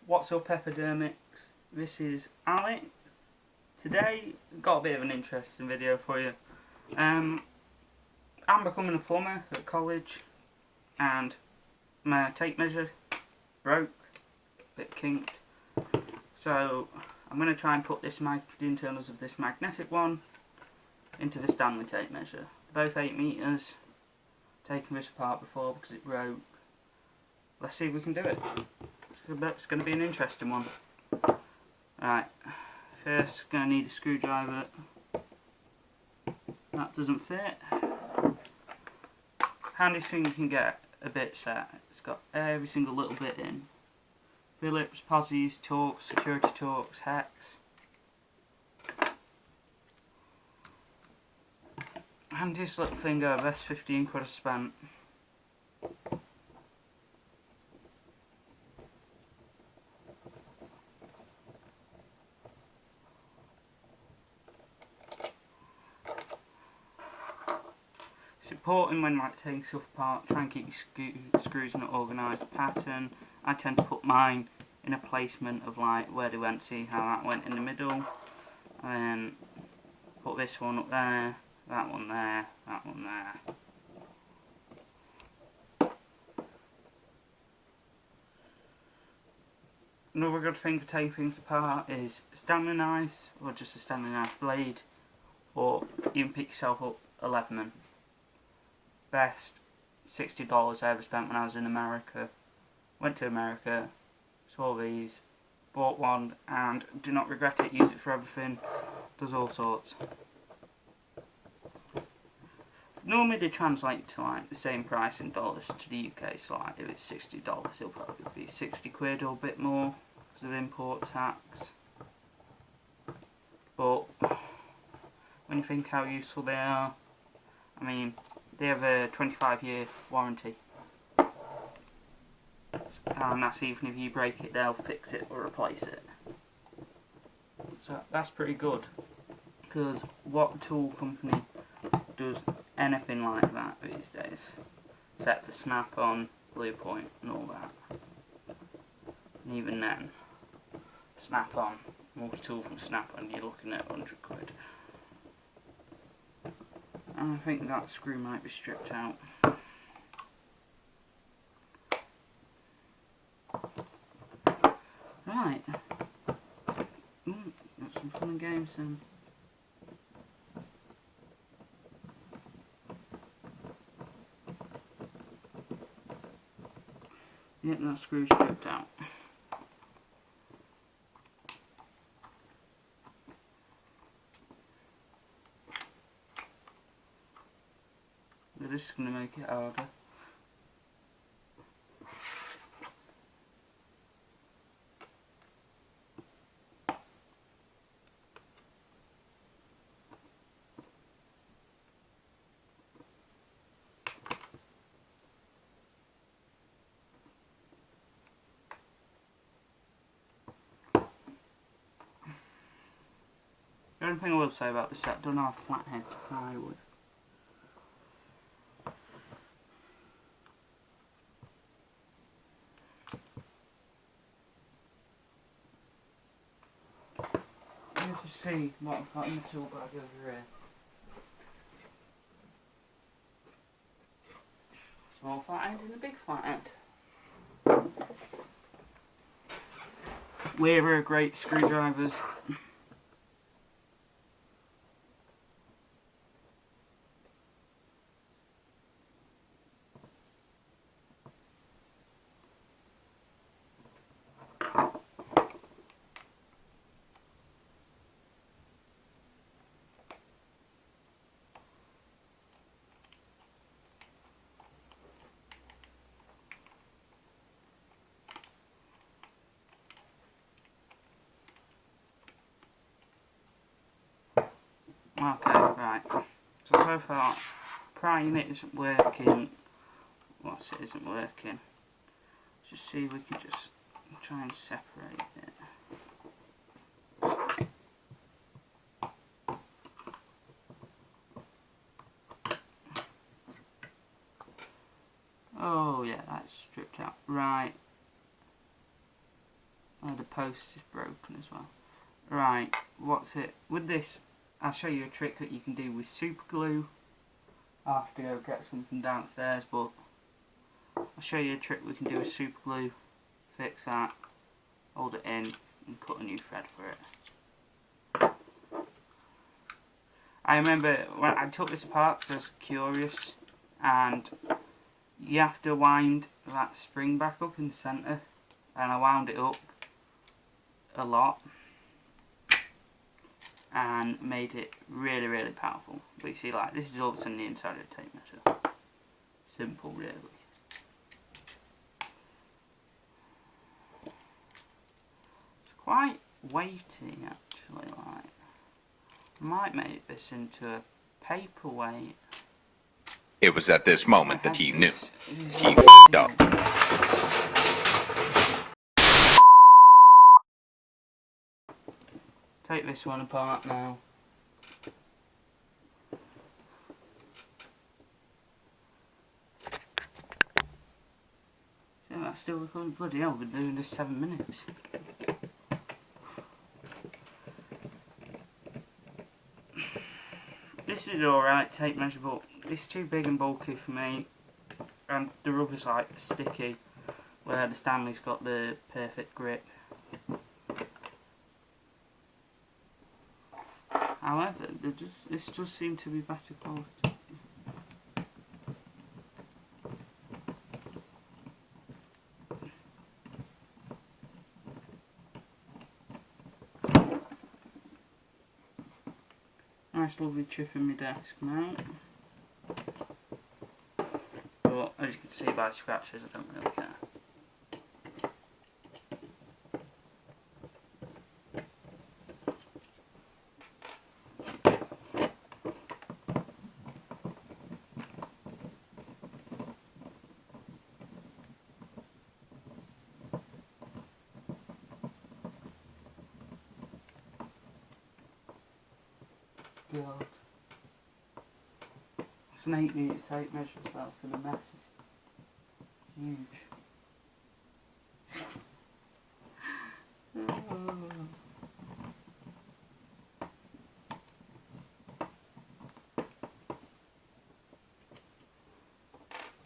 What's up, Epidermics? This is Alex. Today, got a bit of an interesting video for you. I'm becoming a plumber at college, and my tape measure broke, a bit kinked. So I'm going to try and put the internals of this magnetic one into the Stanley tape measure. Both 8 meters. Taken this apart before because it broke. Let's see if we can do it. It's going to be an interesting one. Right, first going to need a screwdriver. That doesn't fit. Handiest thing you can get a bit set. It's got every single little bit in. Phillips, Posies, Torx, Security Torx, Hex. Handiest little thing I've best 15 quid I spent. It's important when taking stuff apart, try and keep your screws in an organised pattern. I tend to put mine in a placement of where they went, see how that went in the middle. And then put this one up there, that one there, that one there. Another good thing for taking things apart is a Stanley knife, or just a Stanley knife blade, or you can pick yourself up a Leatherman. Best $60 I ever spent when I was in America. Went to America, saw these, bought one, and do not regret it. Use it for everything, does all sorts. Normally they translate to the same price in dollars to the UK, so if it's $60 it'll probably be 60 quid or a bit more because of import tax. But when you think how useful they are, I mean, they have a 25-year warranty. And that's even if you break it, they'll fix it or replace it. So that's pretty good, because what tool company does anything like that these days, except for Snap-on, Bluepoint and all that. And even then, Snap-on, multi-tool from Snap-on, you're looking at 100 quid. And I think that screw might be stripped out. Right. Got some fun and games then. Yep, that screw's stripped out. But this is going to make it harder. The only thing I will say about this set, I don't have flathead to fly with. Let me just see what I've got in the tool bag over here. Small flathead and a big flathead. Weaver great screwdrivers. Okay, right. So far, prying it isn't working. What's it isn't working? Just see if we can just try and separate it. Oh yeah, that's stripped out. Right. Oh, the post is broken as well. Right, what's it? With this, I'll show you a trick that you can do with super glue. I'll have to go get some from downstairs, but I'll show you a trick we can do with super glue. Fix that, hold it in, and cut a new thread for it. I remember when I took this apart because I was curious, and you have to wind that spring back up in the centre, and I wound it up a lot and made it really, really powerful. But you see, like, this is all that's on the inside of the tape measure. Simple, really. It's quite weighty, actually. Like, I might make this into a paperweight. It was at this moment that he knew. He f***ed up. Take this one apart now. Yeah, that's still recording. Bloody hell, we've been doing this 7 minutes. This is alright tape measure, but it's too big and bulky for me. And the rubber's like sticky, where the Stanley's got the perfect grip. However, this does seem to be better quality. Nice lovely chip in my desk now. But as you can see by the scratches, I don't really care. God. It's an 8 metre tape measure as well, so the mess is huge.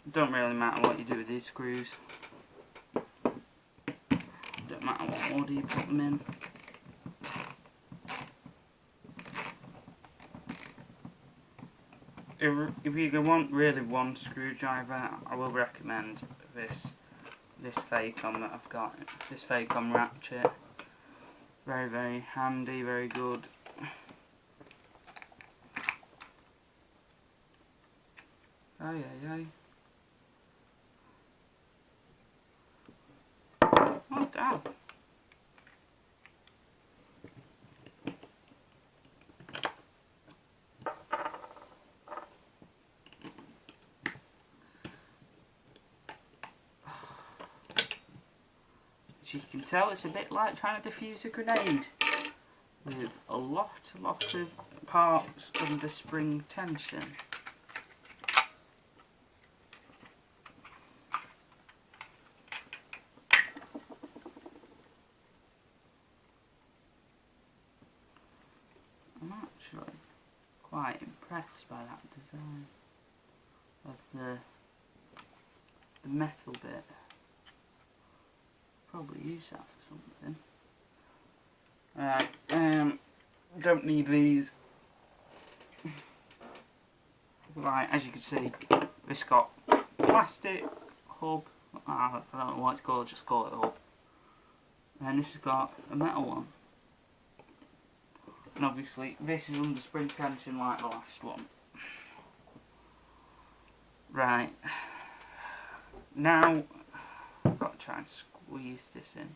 It don't really matter what you do with these screws. Don't matter what order you put them in. If you want really one screwdriver, I will recommend this Faycom that I've got. This Faycom ratchet. Very, very handy, very good. Ay, ay, ay. Oh, damn. As you can tell, it's a bit like trying to defuse a grenade, with a lot of parts under spring tension. I'm actually quite impressed by that design of the metal bit. Probably use that for something. Right, don't need these. Right, as you can see, this got plastic hub. I don't know what it's called, just call it a hub. And this has got a metal one. And obviously, this is under spring tension like the last one. Right, now I've got to try and squeeze this in.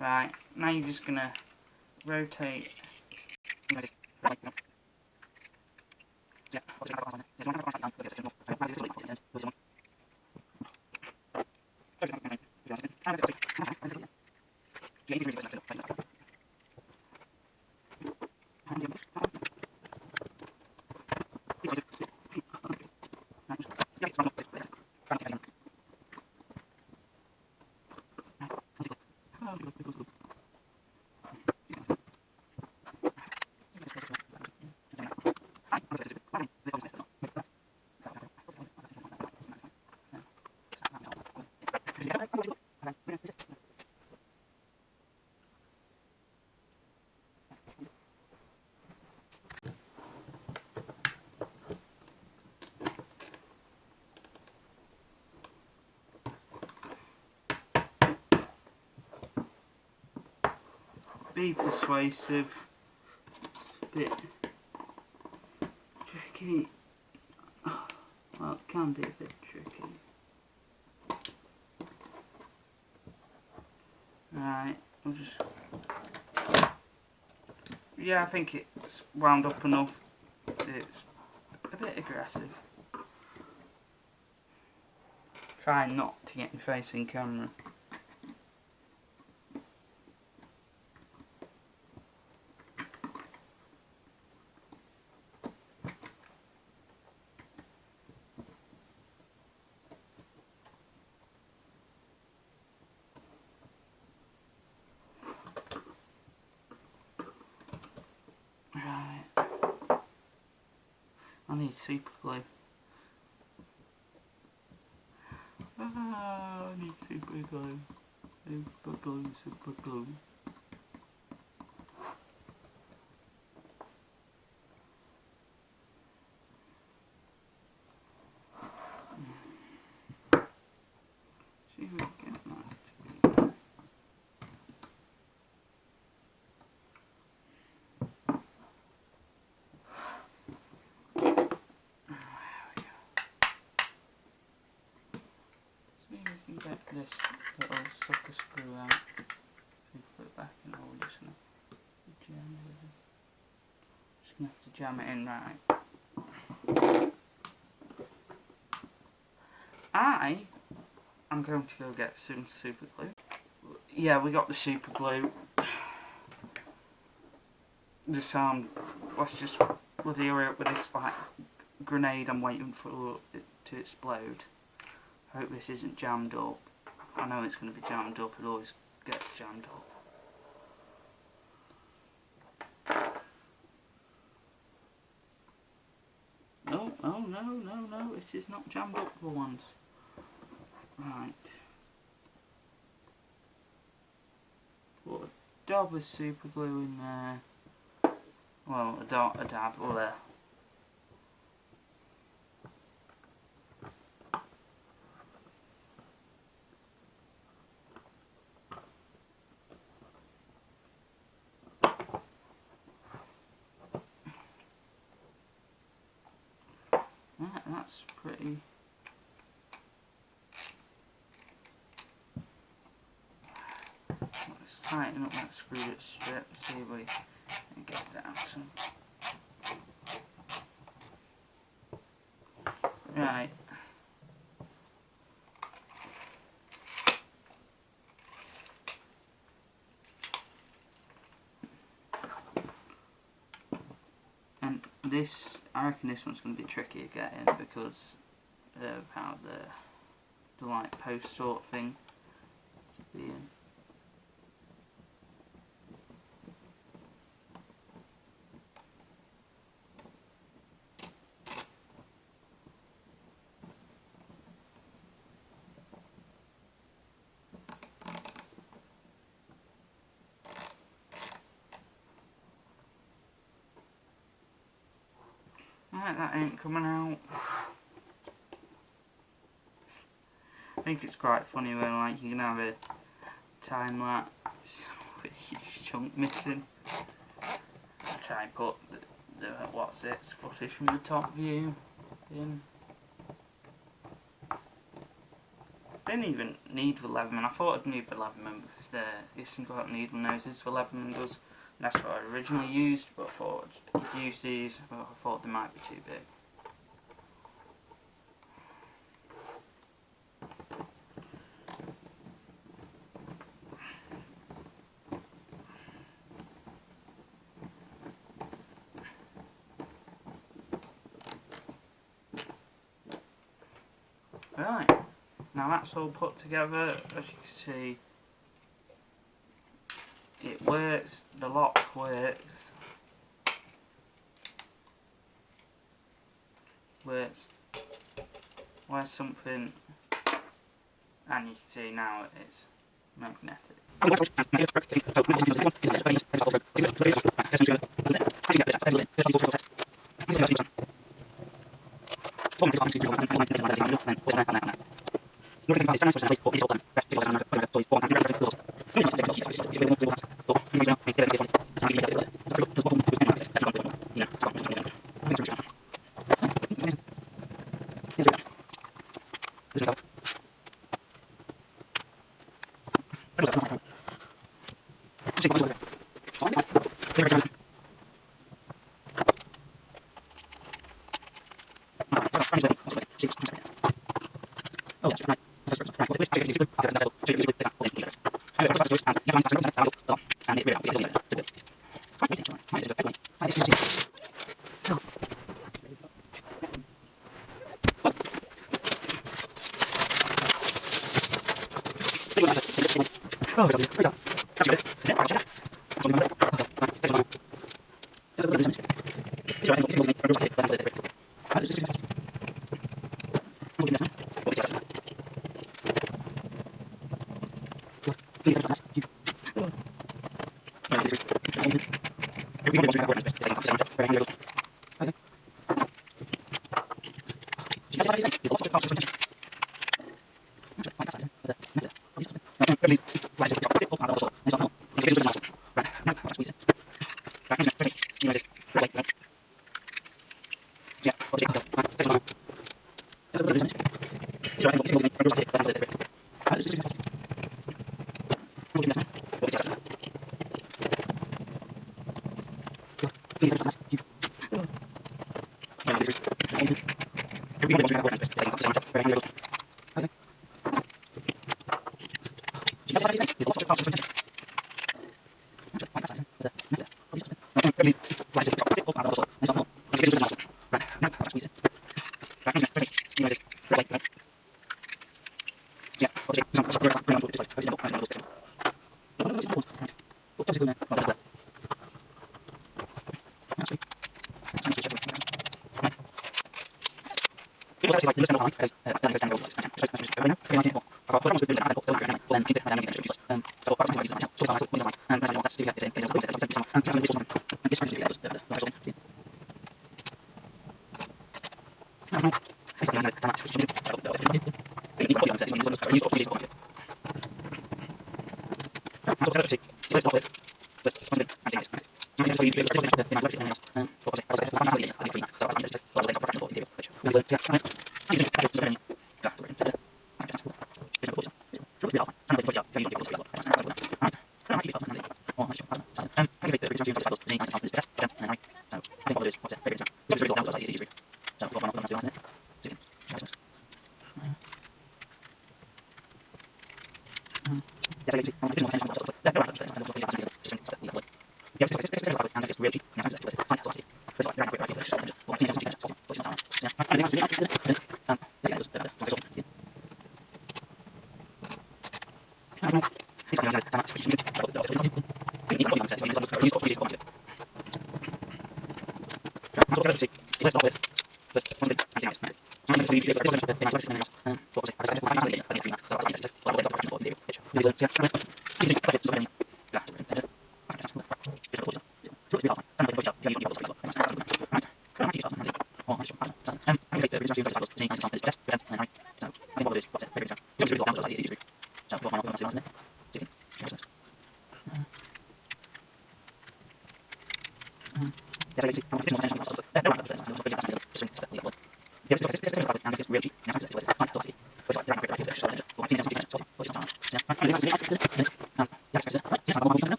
Right, now you're just going to rotate. Be persuasive. Bit tricky. Well, it can be a bit tricky. Right, we'll just. Yeah, I think it's wound up enough. It's a bit aggressive. Try not to get your face in camera. Right. I need super glue. I need super glue. Super glue, super glue. See if we can get that. See if we can get this little sucker screw out. So we put it back in, or we're just gonna jam it in. Just gonna have to jam it in right. I'm going to go get some super glue. Yeah, we got the super glue. Let's just bloody hurry up with this like grenade. I'm waiting for it to explode. I hope this isn't jammed up. I know it's going to be jammed up. It always gets jammed up. No, oh no, no, no, it is not jammed up for once. Right. Put a dab of super glue in there. Well, a dab, or there. Right, that's pretty. Let's tighten up that screw strip, see if we can get that out. Right. And this, I reckon this one's going to be tricky to get in because of how the like post sort of thing should be in. Right, that ain't coming out. I think it's quite funny when like you can have a time lapse with a huge chunk missing. I'll try and put the what's it footage from the top view in. Didn't even need the Leatherman. I thought I'd need the Leatherman because this thing got needle noses the Leatherman does. And that's what I originally used, but I thought I'd use these, but I thought they might be too big. Right, now that's all put together. As you can see, it works, the lock works. Where's something, and you can see now it's magnetic.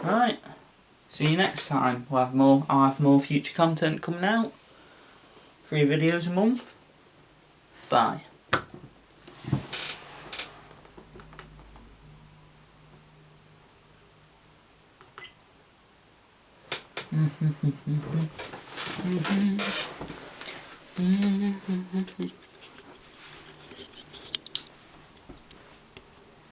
Right. See you next time. I'll have more future content coming out. 3 videos a month. Bye.